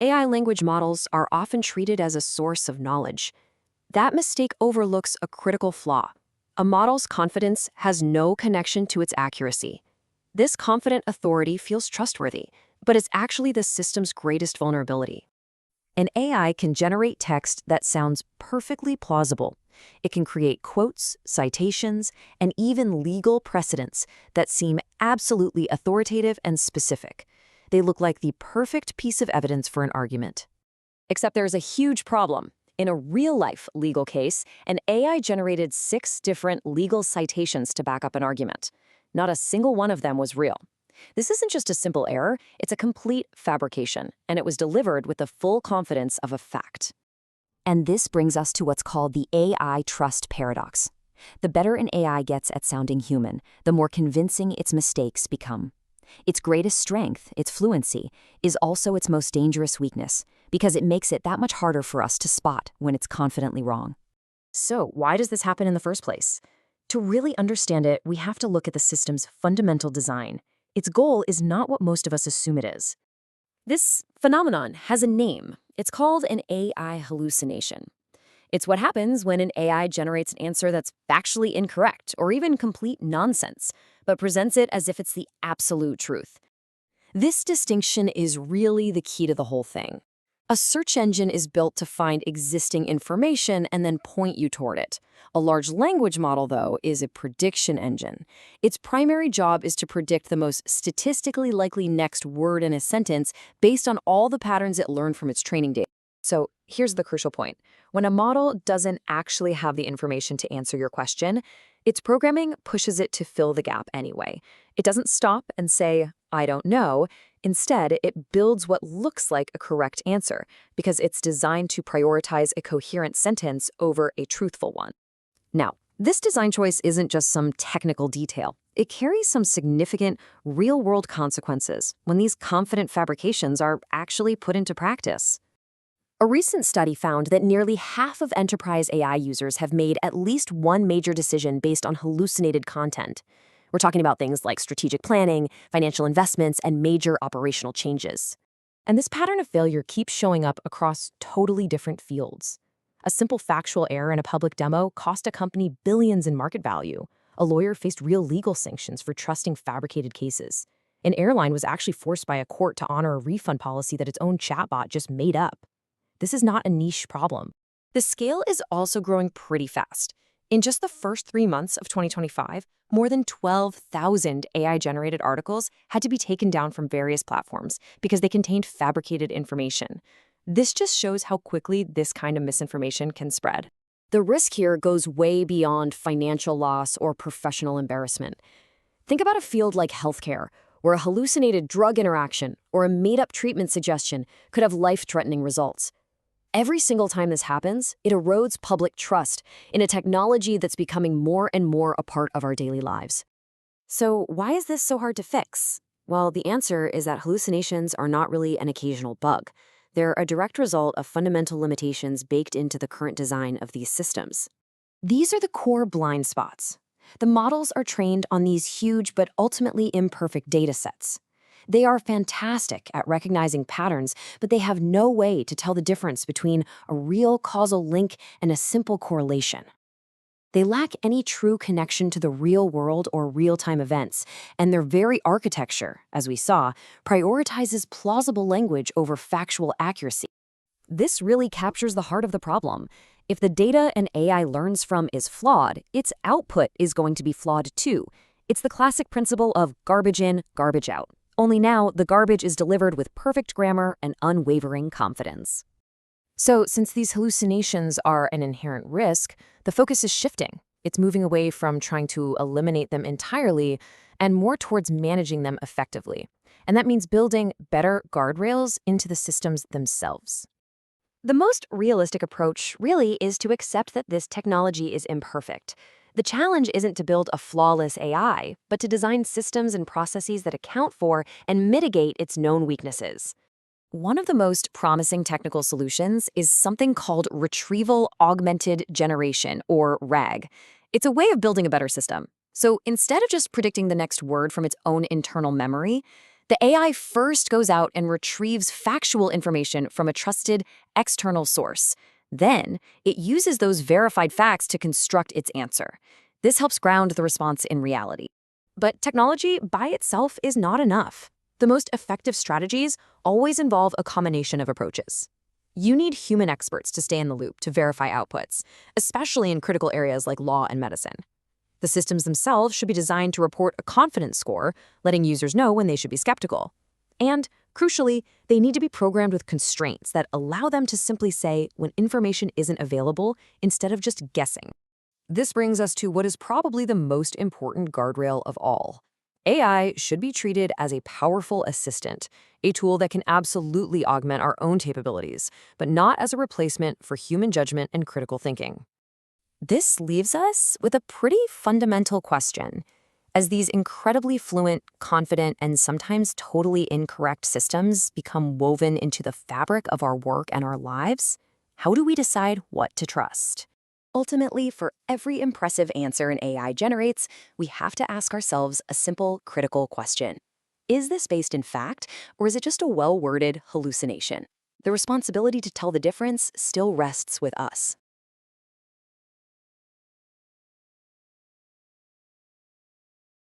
AI language models are often treated as a source of knowledge. That mistake overlooks a critical flaw. A model's confidence has no connection to its accuracy. This confident authority feels trustworthy, but is actually the system's greatest vulnerability. An AI can generate text that sounds perfectly plausible. It can create quotes, citations, and even legal precedents that seem absolutely authoritative and specific. They look like the perfect piece of evidence for an argument. Except there's a huge problem. In a real-life legal case, an AI generated 6 different legal citations to back up an argument. Not a single one of them was real. This isn't just a simple error, it's a complete fabrication, and it was delivered with the full confidence of a fact. And this brings us to what's called the AI trust paradox. The better an AI gets at sounding human, the more convincing its mistakes become. Its greatest strength, its fluency, is also its most dangerous weakness, because it makes it that much harder for us to spot when it's confidently wrong. So, why does this happen in the first place? To really understand it, we have to look at the system's fundamental design. Its goal is not what most of us assume it is. This phenomenon has a name. It's called an AI hallucination. It's what happens when an AI generates an answer that's factually incorrect or even complete nonsense, but presents it as if it's the absolute truth. This distinction is really the key to the whole thing. A search engine is built to find existing information and then point you toward it. A large language model, though, is a prediction engine. Its primary job is to predict the most statistically likely next word in a sentence based on all the patterns it learned from its training data. So here's the crucial point. When a model doesn't actually have the information to answer your question, its programming pushes it to fill the gap anyway. It doesn't stop and say, I don't know. Instead, it builds what looks like a correct answer because it's designed to prioritize a coherent sentence over a truthful one. Now, this design choice isn't just some technical detail. It carries some significant real-world consequences when these confident fabrications are actually put into practice. A recent study found that nearly half of enterprise AI users have made at least one major decision based on hallucinated content. We're talking about things like strategic planning, financial investments, and major operational changes. And this pattern of failure keeps showing up across totally different fields. A simple factual error in a public demo cost a company billions in market value. A lawyer faced real legal sanctions for trusting fabricated cases. An airline was actually forced by a court to honor a refund policy that its own chatbot just made up. This is not a niche problem. The scale is also growing pretty fast. In just the first 3 months of 2025, more than 12,000 AI-generated articles had to be taken down from various platforms because they contained fabricated information. This just shows how quickly this kind of misinformation can spread. The risk here goes way beyond financial loss or professional embarrassment. Think about a field like healthcare, where a hallucinated drug interaction or a made-up treatment suggestion could have life-threatening results. Every single time this happens, it erodes public trust in a technology that's becoming more and more a part of our daily lives. So why is this so hard to fix? Well, the answer is that hallucinations are not really an occasional bug. They're a direct result of fundamental limitations baked into the current design of these systems. These are the core blind spots. The models are trained on these huge but ultimately imperfect data sets. They are fantastic at recognizing patterns, but they have no way to tell the difference between a real causal link and a simple correlation. They lack any true connection to the real world or real-time events, and their very architecture, as we saw, prioritizes plausible language over factual accuracy. This really captures the heart of the problem. If the data an AI learns from is flawed, its output is going to be flawed too. It's the classic principle of garbage in, garbage out. Only now, the garbage is delivered with perfect grammar and unwavering confidence. So, since these hallucinations are an inherent risk, the focus is shifting. It's moving away from trying to eliminate them entirely and more towards managing them effectively. And that means building better guardrails into the systems themselves. The most realistic approach really is to accept that this technology is imperfect. The challenge isn't to build a flawless AI, but to design systems and processes that account for and mitigate its known weaknesses. One of the most promising technical solutions is something called retrieval augmented generation, or RAG. It's a way of building a better system. So instead of just predicting the next word from its own internal memory, The AI first goes out and retrieves factual information from a trusted external source. Then, it uses those verified facts to construct its answer. This helps ground the response in reality. But technology by itself is not enough. The most effective strategies always involve a combination of approaches. You need human experts to stay in the loop to verify outputs, especially in critical areas like law and medicine. The systems themselves should be designed to report a confidence score, letting users know when they should be skeptical. And, crucially, they need to be programmed with constraints that allow them to simply say when information isn't available instead of just guessing. This brings us to what is probably the most important guardrail of all. AI should be treated as a powerful assistant, a tool that can absolutely augment our own capabilities, but not as a replacement for human judgment and critical thinking. This leaves us with a pretty fundamental question. As these incredibly fluent, confident, and sometimes totally incorrect systems become woven into the fabric of our work and our lives, how do we decide what to trust? Ultimately, for every impressive answer an AI generates, we have to ask ourselves a simple, critical question. Is this based in fact, or is it just a well-worded hallucination? The responsibility to tell the difference still rests with us.